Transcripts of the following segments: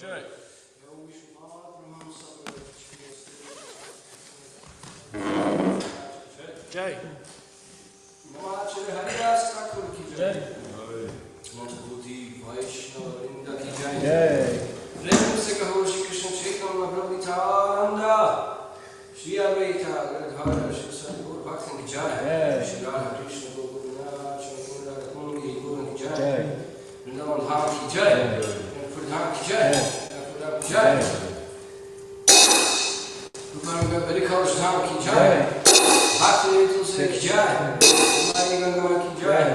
Jai. Jai. Prem se kaho Shri Krishna Chaitanya Prabhu Nityananda Shri Advaita Gadadhara Shri Sadguru Bhakti ki Jai Shri Radha Krishna Gopinath Shri Radha Kungi Guru ki Jai Vrindavan Dham ki Jai Pradhan ki Jai Pradhan ki Jai Ruparanga Barikhosh Dham ki Jai Bhakti Tulsi ki Jai Mai Ganga ki Jai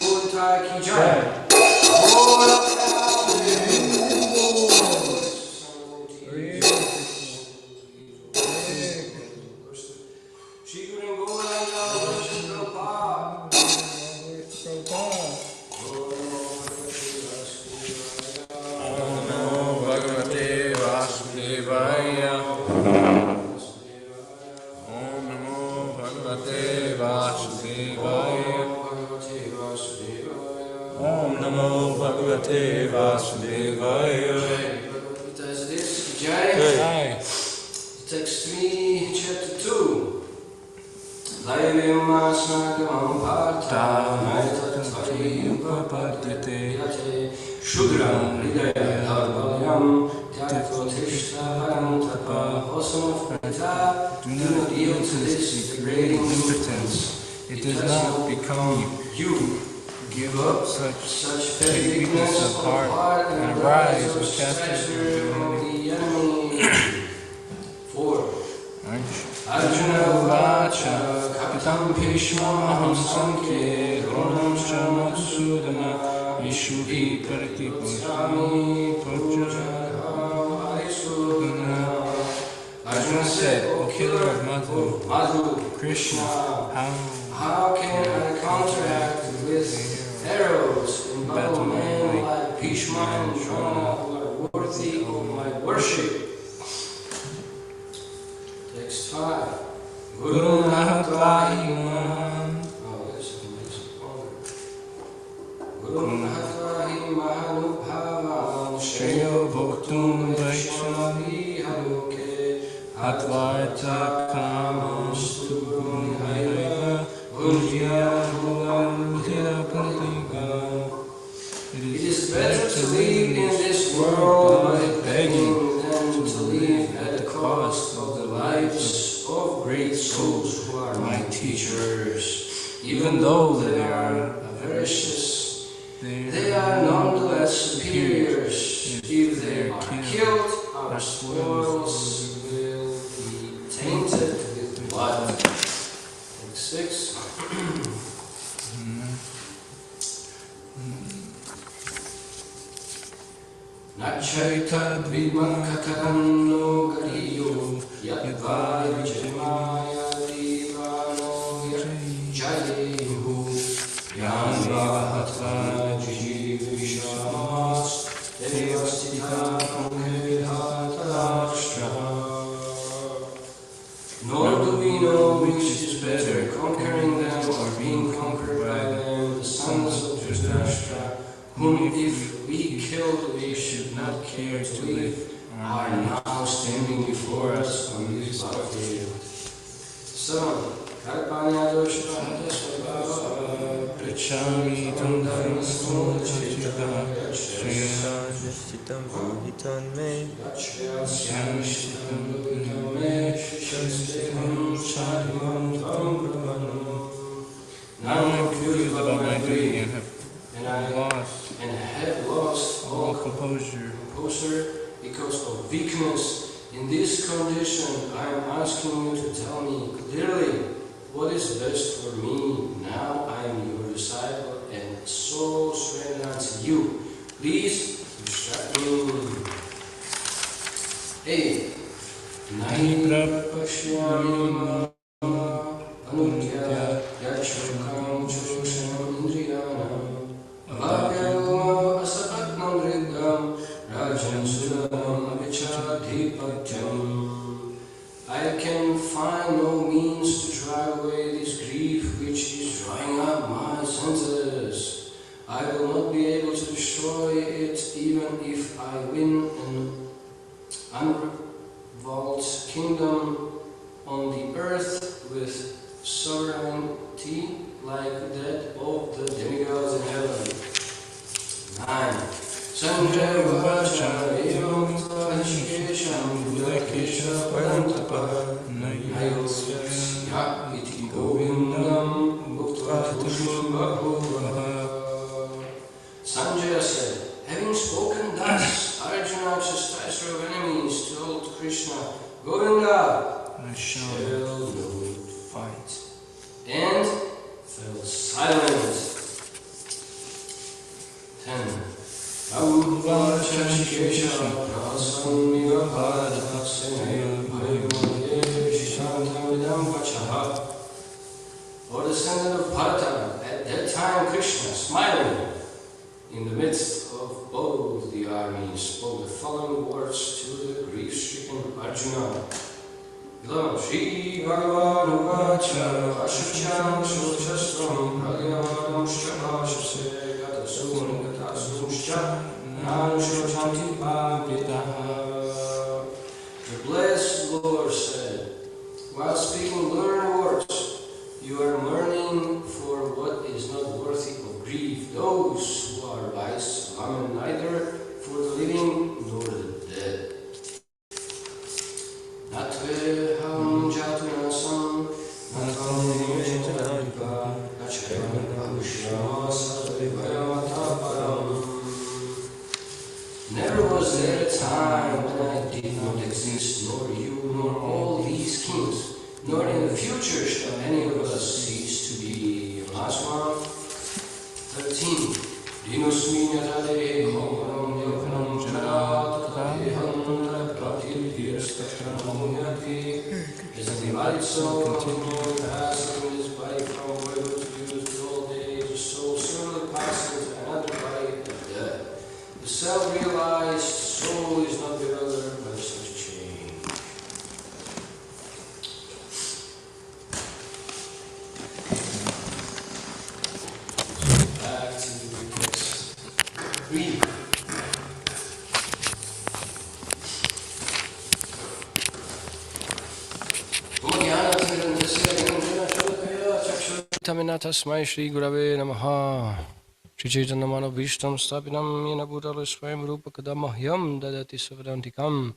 Gurtai ki Jai Text 3, chapter 2. Laivim asnakam bharta naitattvari upapadyate shudram hridaya dharvalyam tyakvotishta param tapa hosamafrita. Do not yield to this degrading impotence. It does not become you. Give up such petty weakness of heart and arise with chastity of the enemy. 4. Arjuna Vacha Kapitam Bhishmaham Sankhe Dronam Chamadusudana Vishuhi Paratipusami Pujaham Aisudana. Arjuna said, O killer of Madhu, Krishna, how can I counteract with arrows and battle men like Bhishma and Drona who are worthy of my worship? Text 5. Guru Nahatvahi Guru Nahatvahi Mahanubhavan Shreyo Bhoktum Vaishnavi Haluke Atvarta Kamastu Gunhaiva Gunjya Bhuvanjya Pantiga. It is better to live in this world by begging than to live at the cost of the lives of great souls who are my teachers. Even though they are avaricious, they are nonetheless superiors. If they are killed, our spoils will be tainted with blood. 6. Nachaita dvimam kataranno gariyo yadva vijamaya divano jayehu yanva hatva jivishamas devastika anghedhatarashtraha. Nor do we know which is better, conquering them or being conquered by them, the sons of Dhritarashtra, whom if we killed we should not care to live, are now standing before us on this battlefield. 7. Karpanya doshvata svabhava prachami tam dharmasmo chitaka shriyasyam bhuhitan me shriyasyam bhuhitan me shriyasyam charivam tam pravanam. Now I am curious about my duty and have lost all composure because of weakness. In this condition, I am asking you to tell me clearly what is best for me. Now I am your disciple and so surrender to you. Please instruct me. 8. Nahi prapashyami anudya yachukam chusham indriyanam abhavyam asapatnam riddham rajan sudam avichadhipatyam. I can find no means to drive away this grief which is drying up my senses. I will not be able to destroy destroy it even if I win an unrivaled kingdom on the earth with sovereignty like that of the demigods in heaven. 9. Sanjaya Vacha Evam Tvashikesham Budakesha Parantapaha Nayasya Iti Govindam Bhuktva Tushim Bahuvaha. Sanjaya said, having spoken thus, Arjuna, chastiser of enemies, told Krishna, Govinda, I shall not fight, and fell silent. 10. O descendant of Bharata, at that time Krishna, smiling in the midst of both the armies, spoke the following words to the grief-stricken Arjuna. 11. Shri Bhagavan Uvacha Ashacham Shastram Pragyanam Shapashase Gatasum Gatasumscha Nanushotanti Pamritaha. The blessed Lord said, while speaking learned words, you are mourning for what is not worthy of grief. Those who are wise lament neither for the living nor the dead. Natveham jatunasam natam nijitadika nachayam bhavishyamasatavayamataparam. Never was there a time when I did not exist, nor you, nor all these kings, nor in the future shall any of us cease to be. Last one. 13. Dinusmi natade homaram yokanam jarat tateham pratirtirskatram yati. As the light so continually passing his body from widowhood to youth to old age, the soul certainly passes into another body of death. The self-realized soul is not bewildered by such change. Back to the text. Read. Taminatasmai Shri Gurave Namaha. Shri Chaitanya Manavishtam Stapinam Yena Bhutala Swayam Rupa Kadamahyam Dadati Savadantikam.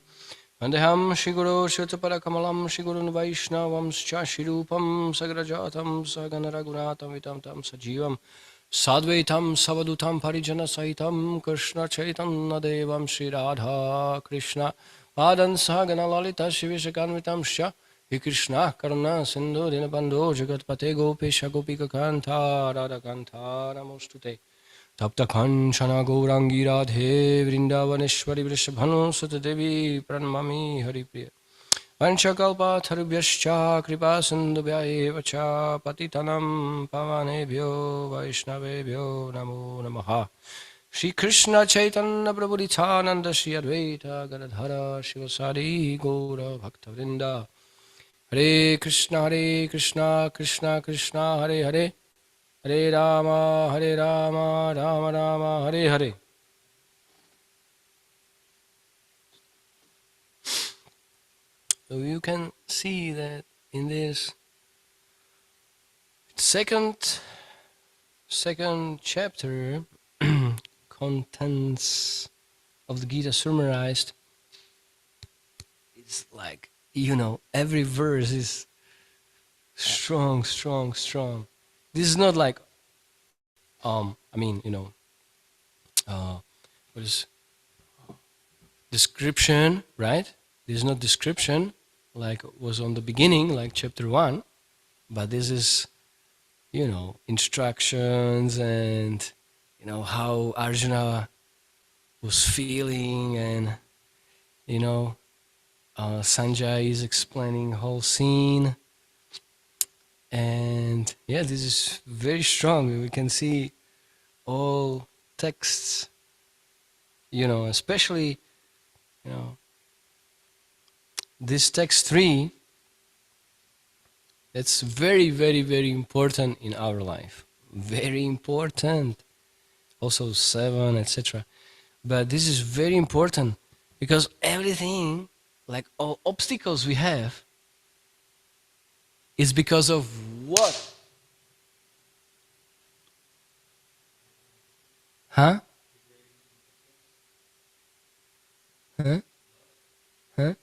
Vandeham Shri Guru Shritapara Kamalam Shri Gurun Vaishnavam Shri Rupam Sagrajatam Sagana Raghunatam Vitam Tam Sajivam Sadvaitam Savadutam Parijana Saitam Krishna Chaitanya Devam Shri Radha Krishna Padan Sagana Lalita Shivishakanvitam Shya He Krishna Karuna Sindhu Dinabandho Jagatpate Gopesha Gopika Kanta Radha Kanta Namostute Tapta Kanchana Gaurangi Radhe Vrindavaneshwari Vrishabhanu Sutta Devi Pranmami Haripriya Vanchakalpa Tharubhyascha Kripa Sindhubhya Evacha Patitanam Pavanebhyo Vaishnavebhyo Namo Namaha Shri Krishna Chaitanya Prabhu Nityananda Shri Advaita Gadadhara Shivasari Gaura Bhakta Vrinda Hare Krishna Krishna Krishna Hare Hare Hare Rama Rama Rama Hare Hare. So you can see that in this second chapter, contents of the Gita summarized. It's like, every verse is strong. This is not like, what is description, right? This is not description like was on the beginning, like chapter 1, but this is, instructions and, how Arjuna was feeling, and, Sanjay is explaining the whole scene. And yeah, this is very strong. We can see all texts, especially, this text 3, that's very, very, very important in our life. Very important. Also 7, etc. But this is very important because everything, like all obstacles we have, is because of what? Huh? Huh? Huh?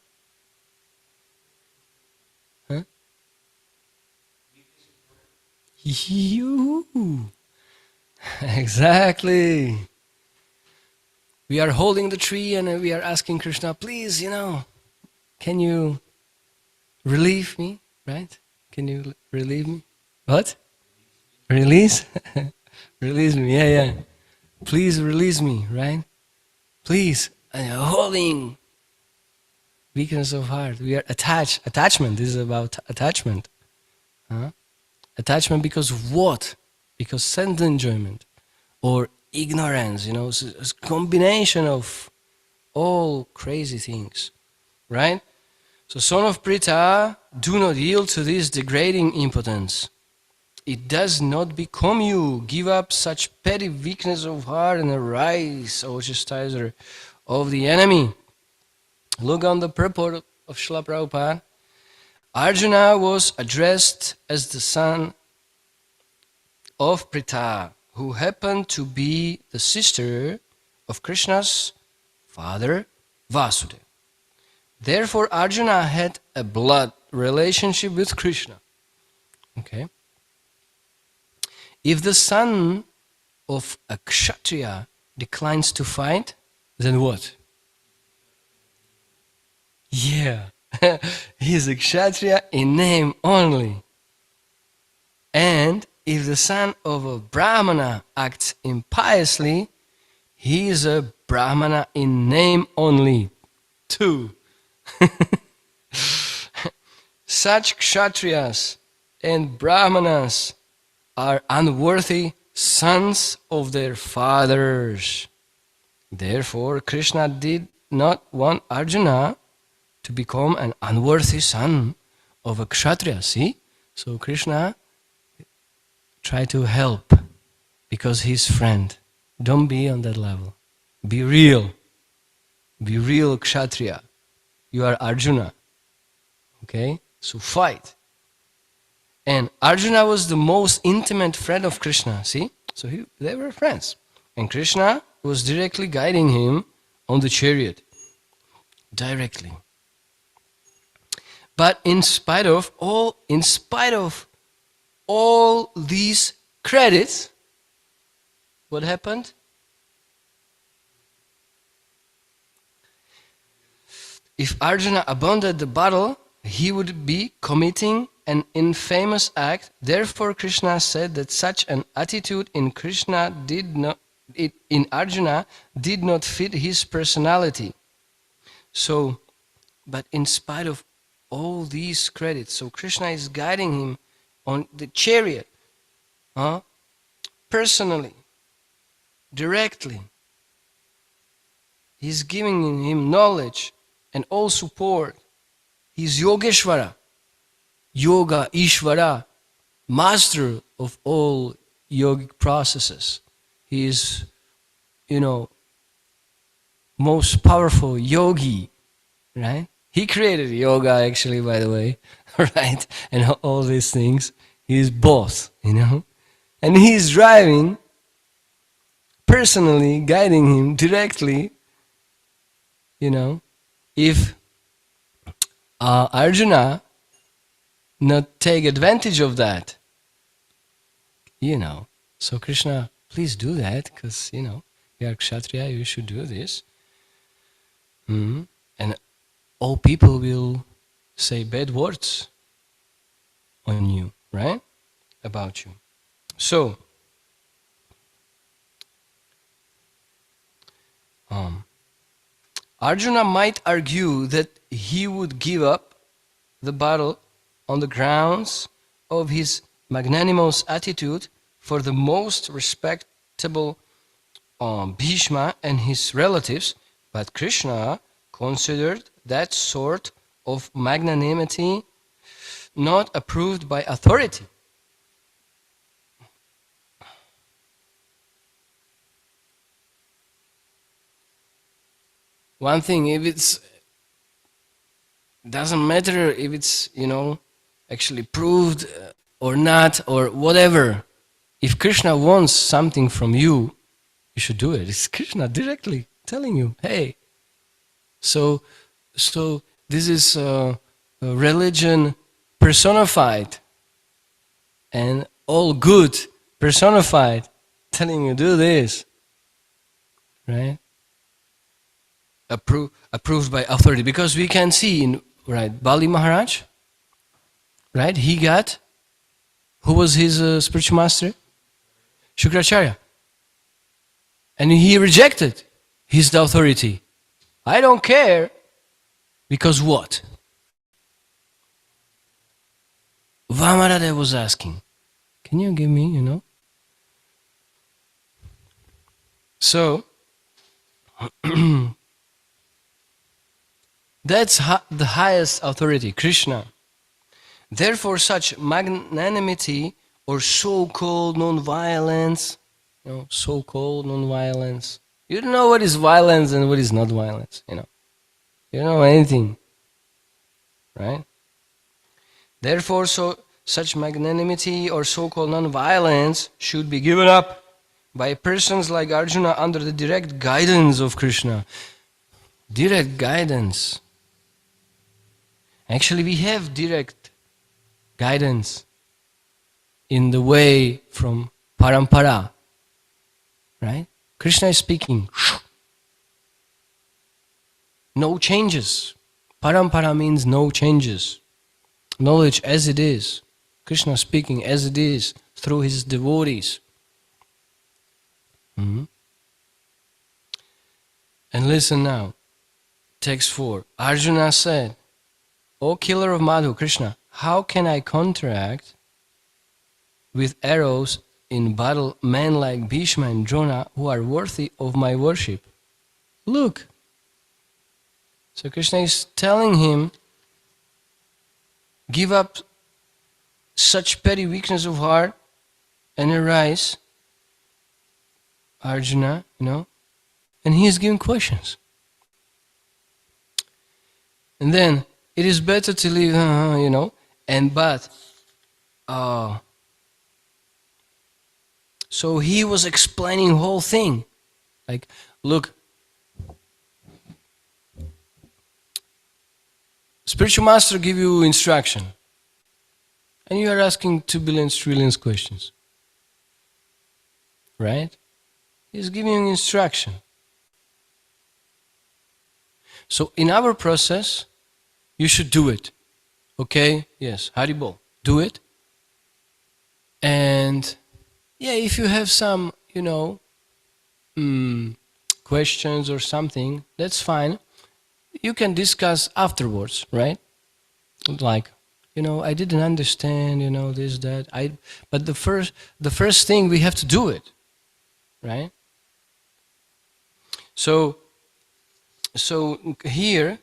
Huh? You. Exactly. We are holding the tree and we are asking Krishna, please, can you relieve me, right? Can you relieve me? What? Release? Release me, yeah. Please release me, right? Please. And holding weakness of heart. We are attached. Attachment. This is about attachment. Huh? Attachment because of what? Because sense enjoyment or ignorance, it's a combination of all crazy things, right? So, son of Pritha, do not yield to this degrading impotence. It does not become you. Give up such petty weakness of heart and arise, O chastiser of the enemy. Look on the purport of Srila Prabhupada. Arjuna was addressed as the son of Pritha, who happened to be the sister of Krishna's father, Vasudeva. Therefore, Arjuna had a blood relationship with Krishna. Okay. If the son of a kshatriya declines to fight, then what? Yeah, he is a kshatriya in name only. And if the son of a brahmana acts impiously, he is a brahmana in name only, too. Such kshatriyas and brahmanas are unworthy sons of their fathers. Therefore, Krishna did not want Arjuna to become an unworthy son of a kshatriya. See? So Krishna tried to help because he's friend. Don't be on that level. Be real. Be real kshatriya. You are Arjuna. Okay? So fight. And Arjuna was the most intimate friend of Krishna. See? So they were friends. And Krishna was directly guiding him on the chariot. Directly. But in spite of all these credits, what happened? If Arjuna abandoned the battle, he would be committing an infamous act. Therefore, Krishna said that such an attitude in Arjuna did not fit his personality. So, but in spite of all these credits, so Krishna is guiding him on the chariot, personally, directly. He's giving him knowledge and all support. He's Yogeshwara, Yoga Ishvara, master of all yogic processes. He is, most powerful yogi, right? He created yoga actually, by the way, right? And all these things. He's both, And he's driving, personally guiding him directly, If Arjuna not take advantage of that, So Krishna, please do that, because, you are Kshatriya, you should do this. And all people will say bad words on you, right? About you. So, Arjuna might argue that he would give up the battle on the grounds of his magnanimous attitude for the most respectable Bhishma and his relatives, but Krishna considered that sort of magnanimity not approved by authority. one thing, if it's, doesn't matter if it's, actually proved or not, or whatever. If Krishna wants something from you, you should do it. It's Krishna directly telling you, hey. So this is a religion personified, and all good personified, telling you do this, right? Approved by authority, because we can see in Bali Maharaj, right? He got, who was his spiritual master? Shukracharya, and he rejected his authority. I don't care, because what? Vamarada was asking, can you give me, So, that's the highest authority, Krishna. Therefore, such magnanimity or so-called non-violence, so-called non-violence. You don't know what is violence and what is not violence, You don't know anything, right? Therefore, such magnanimity or so-called non-violence should be given up by persons like Arjuna under the direct guidance of Krishna. Direct guidance. Actually, we have direct guidance in the way from parampara, right? Krishna is speaking. No changes. Parampara means no changes. Knowledge as it is. Krishna speaking as it is through his devotees. And listen now. Text 4. Arjuna said, O killer of Madhu, Krishna, how can I counteract with arrows in battle men like Bhishma and Drona who are worthy of my worship? Look. So Krishna is telling him, give up such petty weakness of heart and arise, Arjuna, and he is giving questions. And then, it is better to live, so he was explaining the whole thing. Like, look, spiritual master give you instruction, and you are asking 2 billion, trillions questions, right? He's giving you instruction. So in our process, you should do it. Okay? Yes, Haribol, do it. And yeah, if you have some, questions or something, that's fine. You can discuss afterwards, right? Like, I didn't understand, this, that. But the first thing, we have to do it, right? So here,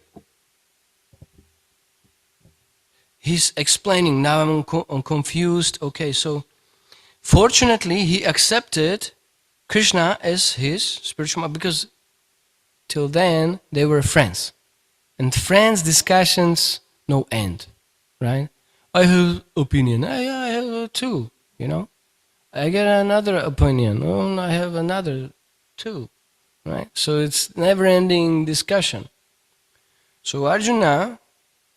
he's explaining, now I'm confused. Okay, so fortunately, he accepted Krishna as his spiritual master, because till then, they were friends. And friends' discussions, no end, right? I have opinion, I have two, I get another opinion, I have another two, right? So it's never-ending discussion. So Arjuna,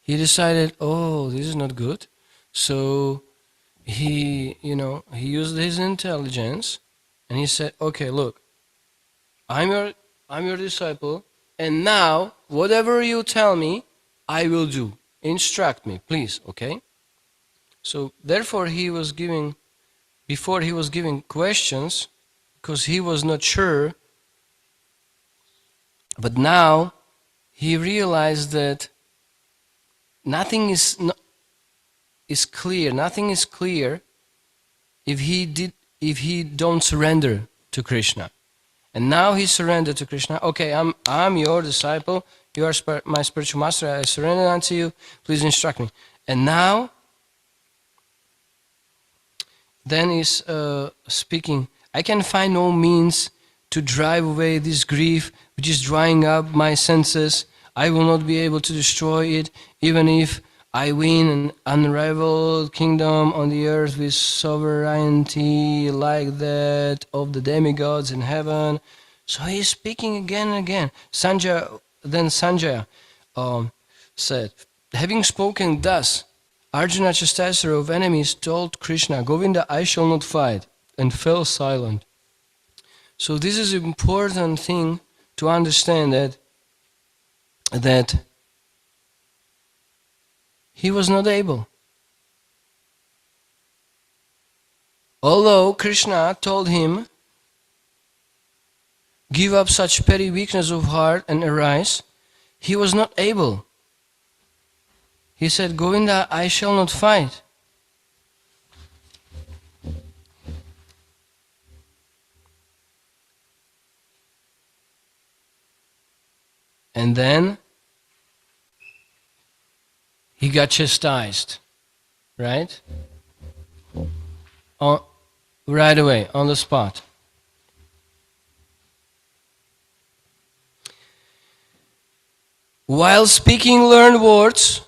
he decided, oh, this is not good. So he used his intelligence, and he said, okay, look, I'm your disciple, and now whatever you tell me, I will do. Instruct me, please, okay? So therefore before he was giving questions, because he was not sure, but now he realized that nothing is clear. Nothing is clear if he don't surrender to Krishna. And now he surrendered to Krishna. Okay, I'm your disciple. You are my spiritual master. I surrender unto you. Please instruct me. And now, then he's speaking. I can find no means to drive away this grief which is drying up my senses. I will not be able to destroy it, even if I win an unrivaled kingdom on the earth with sovereignty like that of the demigods in heaven. So he is speaking again and again. Then Sanjaya said, having spoken thus, Arjuna, chastiser of enemies, told Krishna, Govinda, I shall not fight, and fell silent. So this is an important thing to understand, that he was not able. Although Krishna told him, give up such petty weakness of heart and arise, he was not able. He said, Govinda, I shall not fight. And then he got chastised, right? Right away, on the spot. While speaking learned words,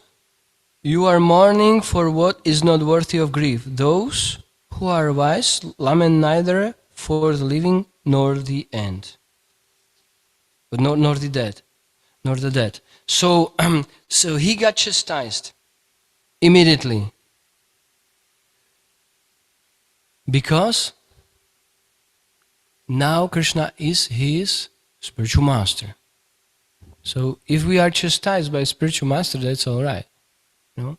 you are mourning for what is not worthy of grief. Those who are wise lament neither for the living nor the end, but nor the dead, nor the dead. So, so he got chastised immediately because now Krishna is his spiritual master. So if we are chastised by spiritual master, that's all right. No,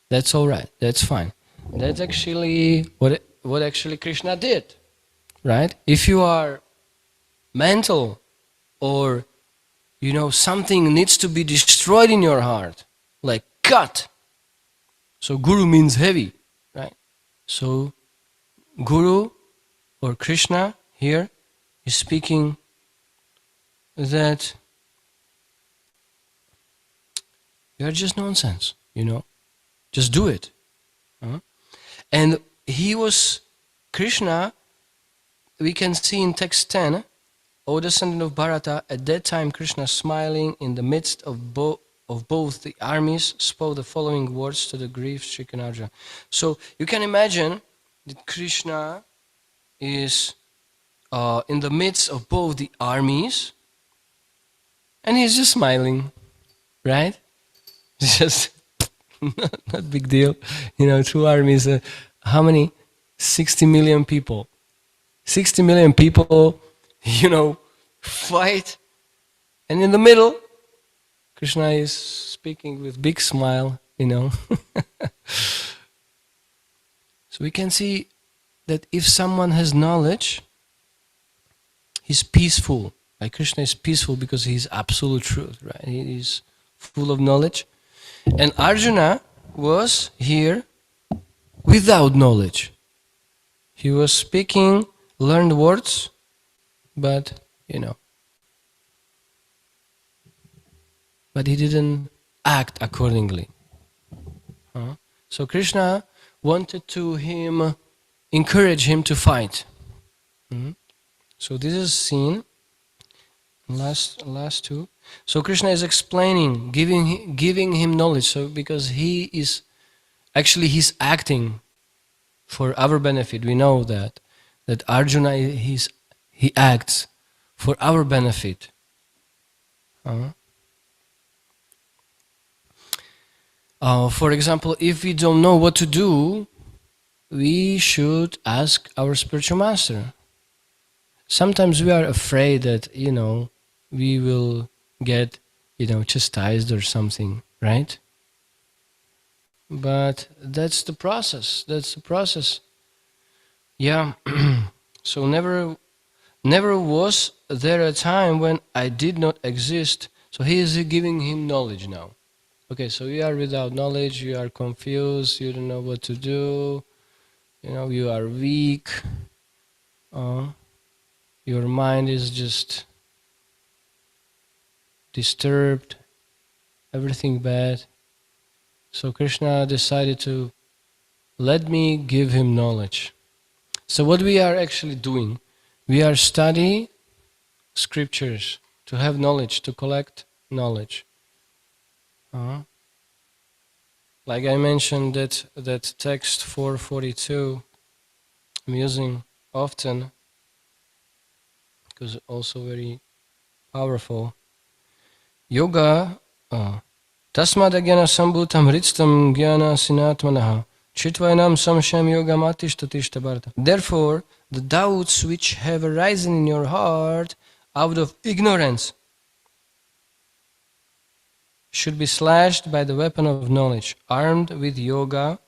that's all right. That's fine. That's actually what actually Krishna did, right? If you are mental, or something needs to be destroyed in your heart, like cut. So Guru means heavy, right? So Guru or Krishna here is speaking that you are just nonsense, just do it. And Krishna, we can see in text 10, O descendant of Bharata, at that time Krishna, smiling in the midst of both the armies, spoke the following words to the grief-stricken Arjuna. So you can imagine that Krishna is in the midst of both the armies, and he's just smiling, right? It's just not big deal. 2 armies, how many? 60 million people. 60 million people, fight. And in the middle, Krishna is speaking with big smile, So we can see that if someone has knowledge, he's peaceful. Like Krishna is peaceful because he is absolute truth, right? He is full of knowledge. And Arjuna was here without knowledge. He was speaking learned words, but but he didn't act accordingly. So Krishna wanted to encourage him to fight. So this is seen last 2. So Krishna is explaining, giving him knowledge. So because he's acting for our benefit. We know that Arjuna he acts for our benefit. For example, if we don't know what to do, we should ask our spiritual master. Sometimes we are afraid that we will get chastised or something, right? But that's the process. Yeah. So never was there a time when I did not exist. So he is giving him knowledge now. Okay, so you are without knowledge, you are confused, you don't know what to do, you are weak, your mind is just disturbed, everything bad. So Krishna decided to let me give him knowledge. So what we are actually doing, we are studying scriptures, to have knowledge, to collect knowledge. Like I mentioned that text 442 I'm using often because also very powerful. Yoga tasmad agyana sambhutam hridstam jnana sinatmanaha chitvainam samsham yoga matishtatishta bharata. Therefore, the doubts which have arisen in your heart out of ignorance should be slashed by the weapon of knowledge. Armed with yoga,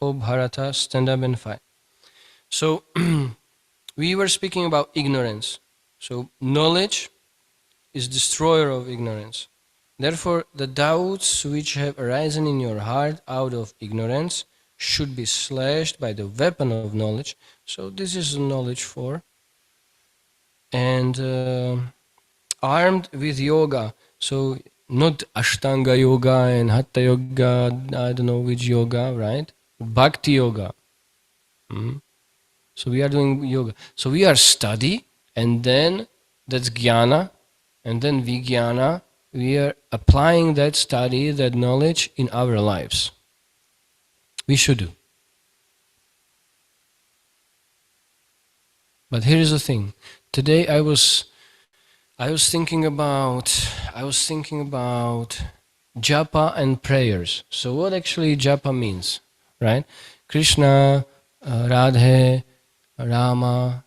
O Bharata, stand up and fight. So, we were speaking about ignorance. So, knowledge is destroyer of ignorance. Therefore, the doubts which have arisen in your heart out of ignorance should be slashed by the weapon of knowledge. So, this is knowledge 4. And armed with yoga. So, not Ashtanga yoga and Hatha yoga, I don't know which yoga, right? Bhakti yoga. So we are doing yoga. So we are study, and then that's jnana, and then vijnana. We are applying that study, that knowledge in our lives. We should do. But here is the thing. Today I was thinking about japa and prayers. So what actually japa means, right? Krishna, Radhe, Rama,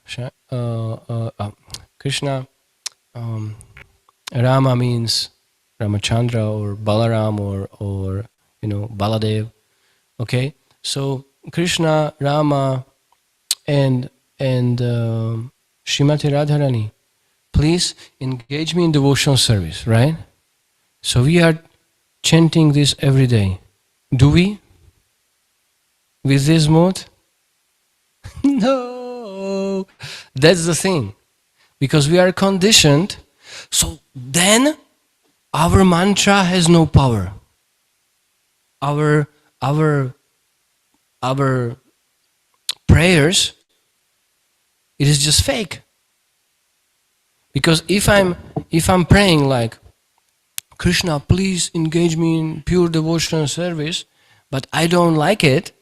Krishna, Rama means Ramachandra or Balaram or Baladev. Okay, so Krishna, Rama, and Srimati Radharani, please engage me in devotional service, right? So we are chanting this every day. Do we? With this mood? No. That's the thing. Because we are conditioned, so then our mantra has no power. Our prayers, it is just fake. Because if I'm praying like, Krishna, please engage me in pure devotional service, but I don't like it,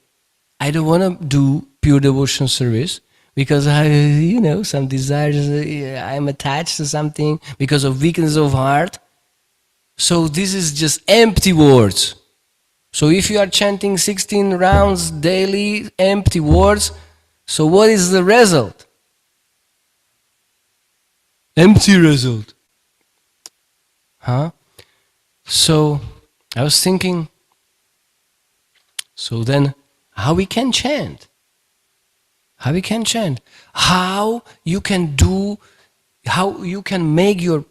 I don't want to do pure devotional service because I, some desires, I'm attached to something because of weakness of heart. So this is just empty words. So if you are chanting 16 rounds daily, empty words, so what is the result? Empty result. So I was thinking, so then how we can chant? How we can chant? How you can make your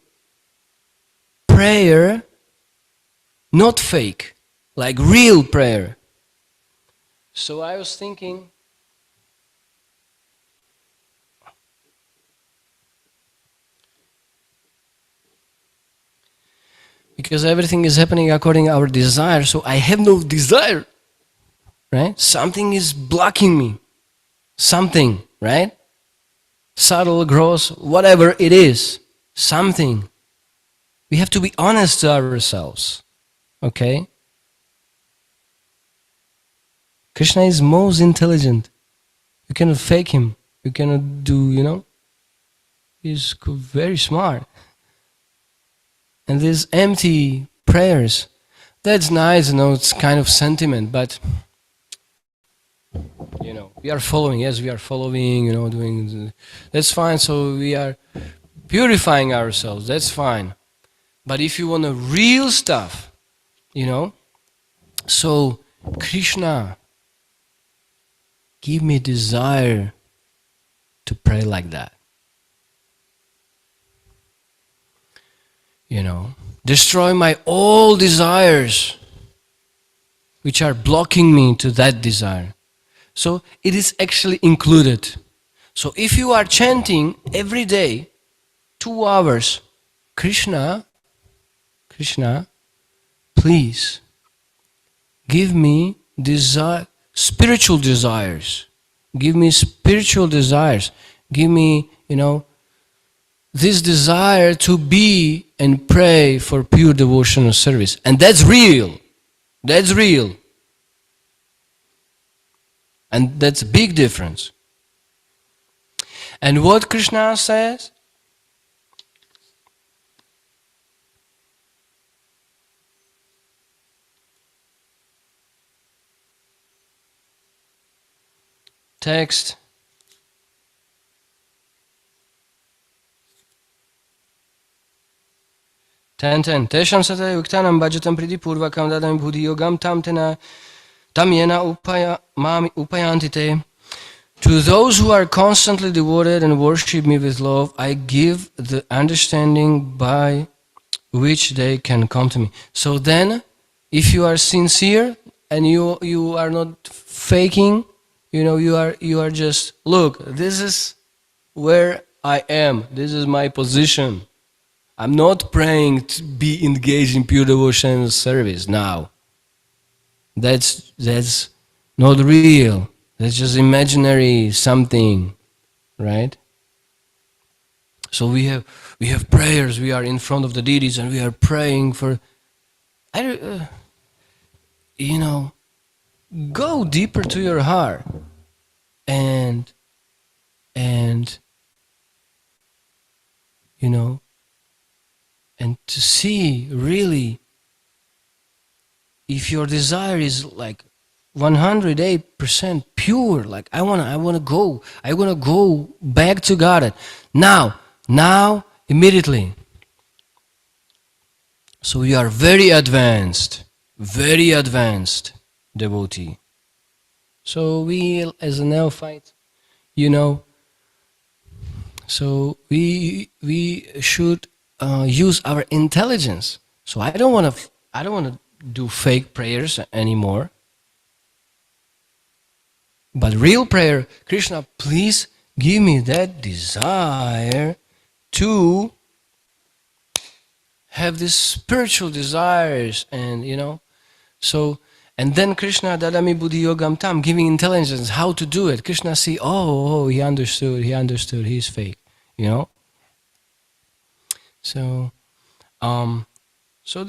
prayer not fake, like real prayer. So I was thinking, because everything is happening according to our desire, so I have no desire, right? Something is blocking me. Something, right? Subtle, gross, whatever it is. Something. We have to be honest to ourselves. Okay? Krishna is most intelligent. You cannot fake him. You cannot do, he's very smart. And these empty prayers, that's nice, it's kind of sentiment, but, we are following, yes, we are following, doing, that's fine, so we are purifying ourselves, that's fine. But if you want the real stuff, so Krishna, give me desire to pray like that. Destroy my all desires which are blocking me to that desire. So it is actually included. So if you are chanting every day 2 hours, Krishna, please give me spiritual desires. Give me spiritual desires. Give me, this desire to be and pray for pure devotional service. And that's real. That's real. And that's a big difference. And what Krishna says? Text. Ten. Tesham sata yuktanam bhajatam priti purvakam dadam buddhi yogam tam yena upayanti te. To those who are constantly devoted and worship me with love, I give the understanding by which they can come to me. So then, if you are sincere and you are not faking, you are just, look, this is where I am. This is my position. I'm not praying to be engaged in pure devotion service now. That's not real. That's just imaginary something, right? So we have prayers. We are in front of the deities and we are praying for. Go deeper to your heart, and to see really if your desire is like 108% pure, like I wanna go back to God now, immediately. So you are very advanced devotee. So we, as a neophyte, so we should use our intelligence. So I don't want to do fake prayers anymore. But real prayer, Krishna, please give me that desire to have these spiritual desires, and so, and then Krishna dadami buddhi yogam tam, giving intelligence how to do it. Krishna see, he understood, he's fake, So, so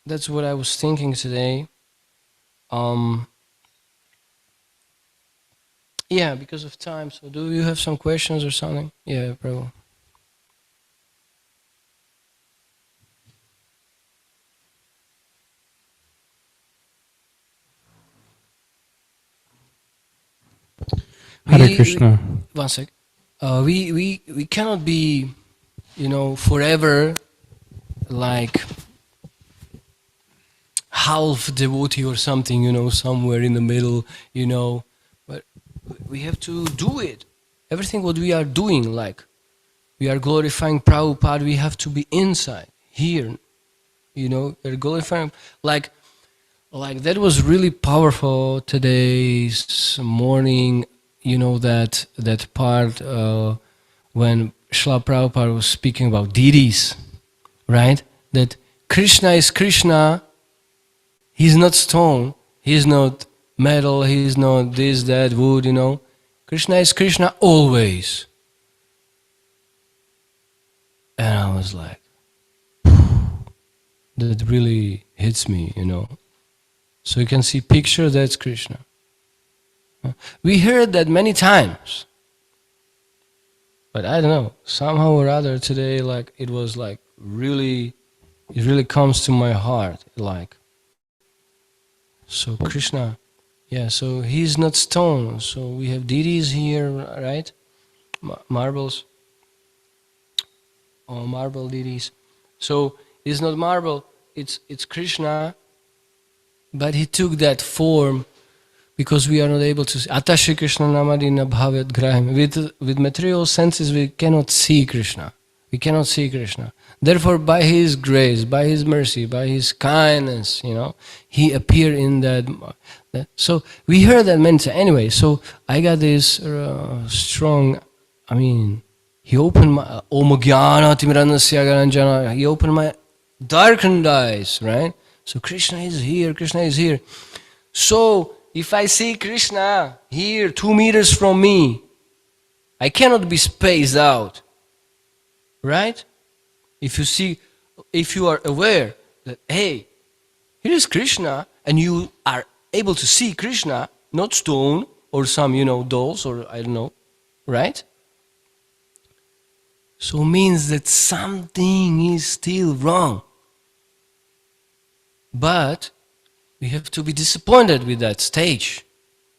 that's what I was thinking today. Yeah, because of time. So do you have some questions or something? Yeah, Prabhu. Hare Krishna. One sec. We cannot be, forever like half devotee or something, somewhere in the middle, but we have to do it. Everything what we are doing, like we are glorifying Prabhupada, we have to be inside, here, we're glorifying, like that was really powerful today's morning, that part when Srila Prabhupada was speaking about deities, right? That Krishna is Krishna, he's not stone, he's not metal, he's not this, that, wood, Krishna is Krishna always. And I was like, that really hits me, So you can see picture, that's Krishna. We heard that many times. But I don't know, somehow or other today, like it was like really, it really comes to my heart, like. So Krishna, yeah, so he's not stone. So we have deities here, right? Marbles. Oh, marble deities. So it's not marble, it's Krishna, but he took that form because we are not able to see. Atashi Krishna namadina bhavet grahim. With material senses we cannot see Krishna. We cannot see Krishna. Therefore, by His grace, by His mercy, by His kindness, He appeared in that. So we heard that many times. Anyway, so I got this strong, He opened my, He opened my darkened eyes, right? So Krishna is here, Krishna is here. So if I see Krishna here 2 meters from me, I cannot be spaced out. right? If you are aware that, hey, here is Krishna, and you are able to see Krishna, not stone or some, dolls or I don't know, right? So means that something is still wrong. But we have to be disappointed with that stage.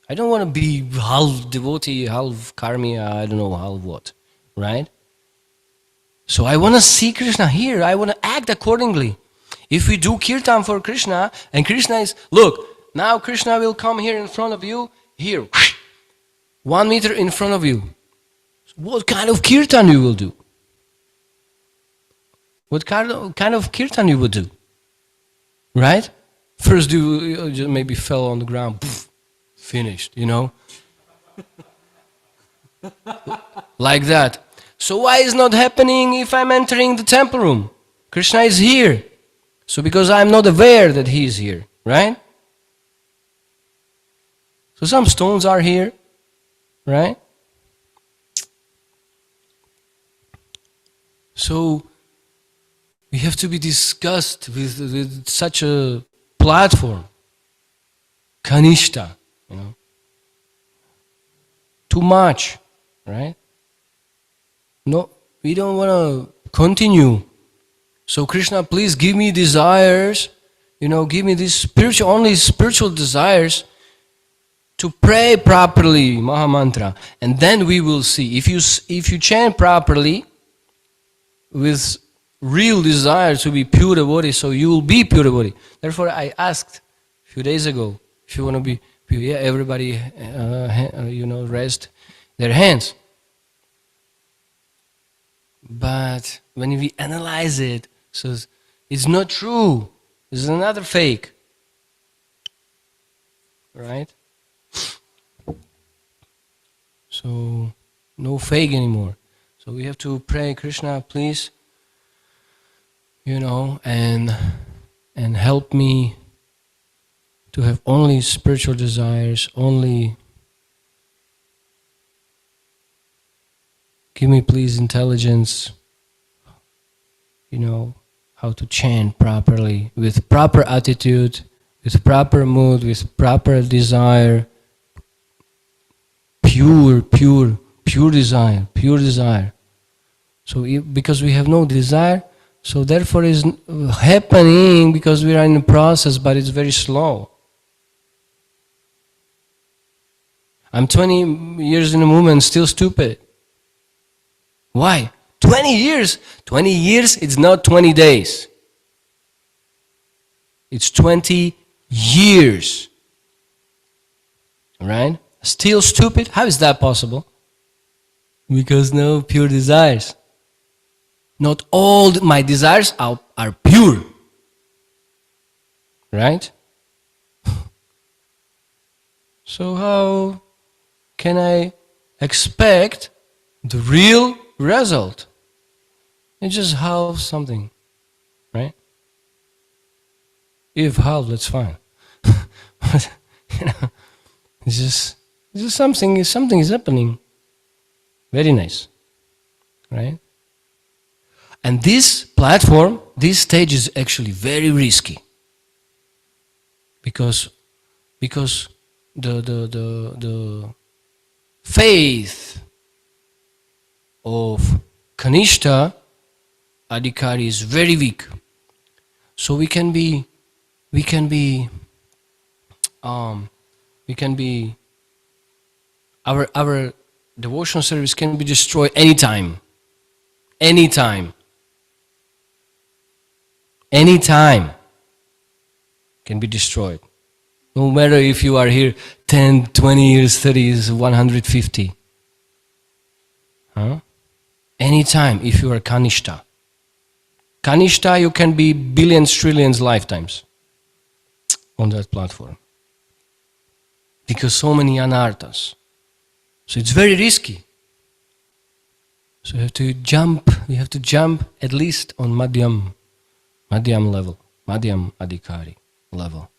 I don't want to be half devotee, half karmi, I don't know, half what, right? So I want to see Krishna here. I want to act accordingly. If we do kirtan for Krishna, and Krishna is, look, now Krishna will come here in front of you, here, 1 meter in front of you. What kind of kirtan you will do? What kind of kirtan you would do? Right? First you just maybe fell on the ground, poof, finished, like that. So why is not happening if I'm entering the temple room? Krishna is here. So because I'm not aware that he is here, right? So some stones are here, right? So we have to be discussed with such a platform, kanishta, too much, right? No, we don't want to continue. So Krishna, please give me desires, give me these only spiritual desires to pray properly, Mahamantra, and then we will see. If you chant properly with real desire to be pure devotee, so you will be pure devotee. Therefore, I asked a few days ago, if you want to be pure, everybody, raised their hands. But when we analyze it, so it's not true. It's another fake, right? So no fake anymore. So we have to pray, Krishna, please, and help me to have only spiritual desires, only give me please intelligence, how to chant properly, with proper attitude, with proper mood, with proper desire, pure desire. So because we have no desire, so therefore it's happening because we are in the process, but it's very slow. I'm 20 years in the movement, still stupid. Why? 20 years? 20 years, it's not 20 days. It's 20 years. Right? Still stupid? How is that possible? Because no pure desires. Not all my desires are pure. Right? So how can I expect the real result? It's just half something, right? If half, that's fine. But, it's just something is happening. Very nice, right? And this platform, this stage is actually very risky, because the faith of Kanishta Adhikari is very weak. So we can be our devotional service can be destroyed anytime. Anytime can be destroyed. No matter if you are here 10, 20 years, 30 years, 150. Anytime if you are Kanishta. Kanishta, you can be billions, trillions lifetimes on that platform. Because so many anarthas. So it's very risky. So you have to jump at least on Madhyam level, Madhyam Adhikari level.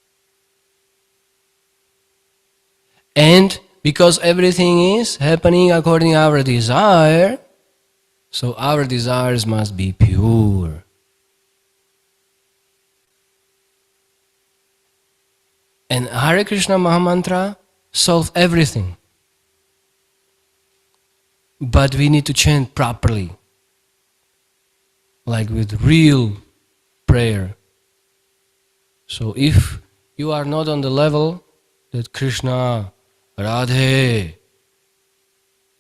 And because everything is happening according to our desire, So our desires must be pure. And Hare Krishna Mahamantra solves everything. But we need to chant properly, like with real prayer. So if you are not on the level that Krishna, Radhe,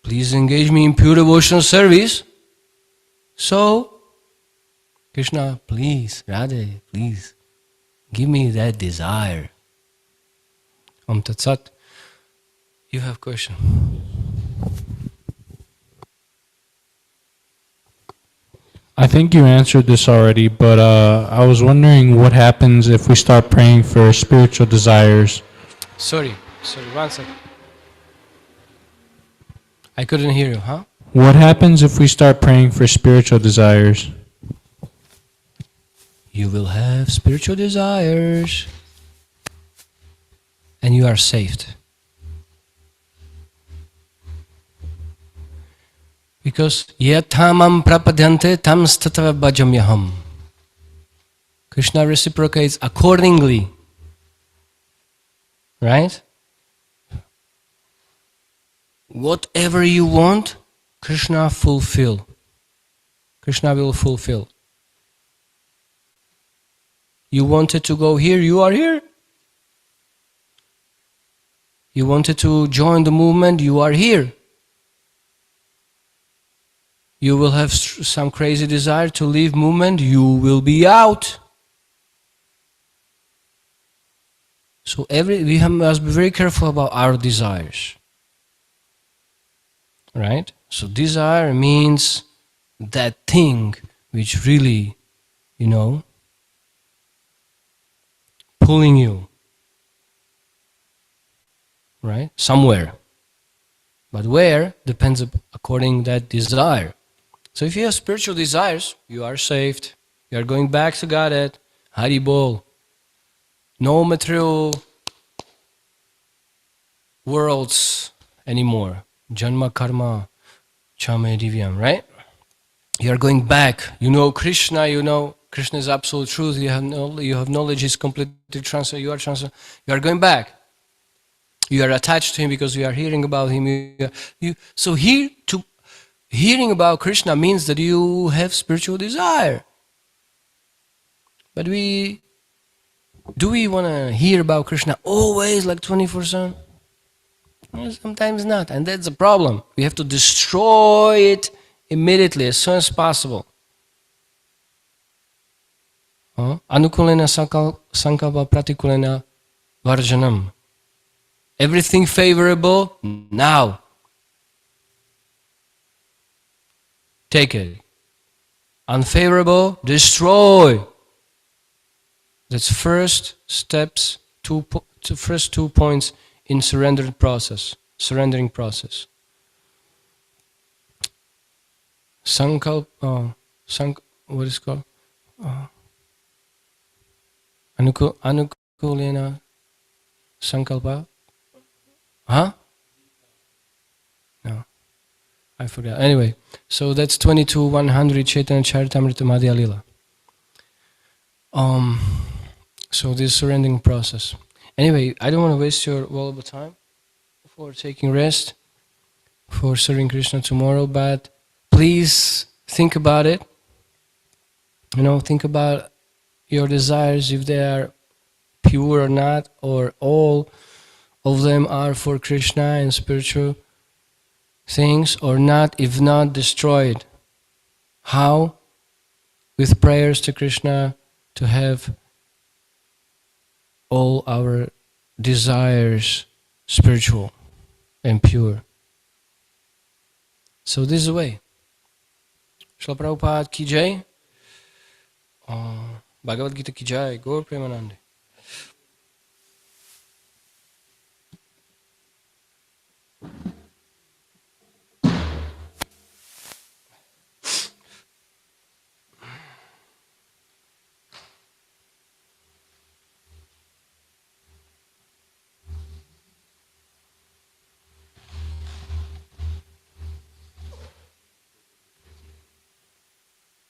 please engage me in pure devotional service. So, Krishna, please, Radhe, please, give me that desire. Tat Sat, you have question. I think you answered this already, but I was wondering what happens if we start praying for spiritual desires. Sorry, 1 second. I couldn't hear you, huh? What happens if we start praying for spiritual desires? You will have spiritual desires and you are saved. Because yatamam prapadyante tam statava bhajamyaham. Krishna reciprocates accordingly. Right? Whatever you want, Krishna fulfill. Krishna will fulfill. You wanted to go here, you are here. You wanted to join the movement, you are here. You will have some crazy desire to leave movement, you will be out. So we must be very careful about our desires. Right? So desire means that thing which really, pulling you. Right? Somewhere. But where depends according to that desire. So if you have spiritual desires, you are saved. You are going back to Godhead. Hari Bol. No material worlds anymore. Janma karma chame divyam, right? You are going back. You know Krishna, Krishna is absolute truth. You have knowledge is completely transferred. You are going back. You are attached to him because you are hearing about him. So hearing about Krishna means that you have spiritual desire. But do we want to hear about Krishna always like 24/7? Sometimes not, and that's the problem. We have to destroy it immediately, as soon as possible. Anukulena sankalpa pratikulena varjanam. Everything favorable, now. Take it. Unfavorable, destroy. That's first steps, first 2 points in surrendering process. Sankalpa, what is it called? Anukulena sankalpa. Huh? No, I forgot. Anyway, so that's 22-100 Chaitanya Charitamrita Madhya Lila. So this surrendering process. Anyway, I don't want to waste your valuable time for taking rest, for serving Krishna tomorrow, but please think about it. Think about your desires, if they are pure or not, or all of them are for Krishna and spiritual things or not. If not, destroy it. How? With prayers to Krishna to have all our desires spiritual and pure. So this is the way. Srila Prabhupada ki jai. Bhagavad Gita ki jai. Gaur Premanande.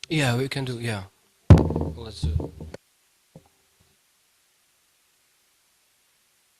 Yeah, we can do, yeah. Let's do it.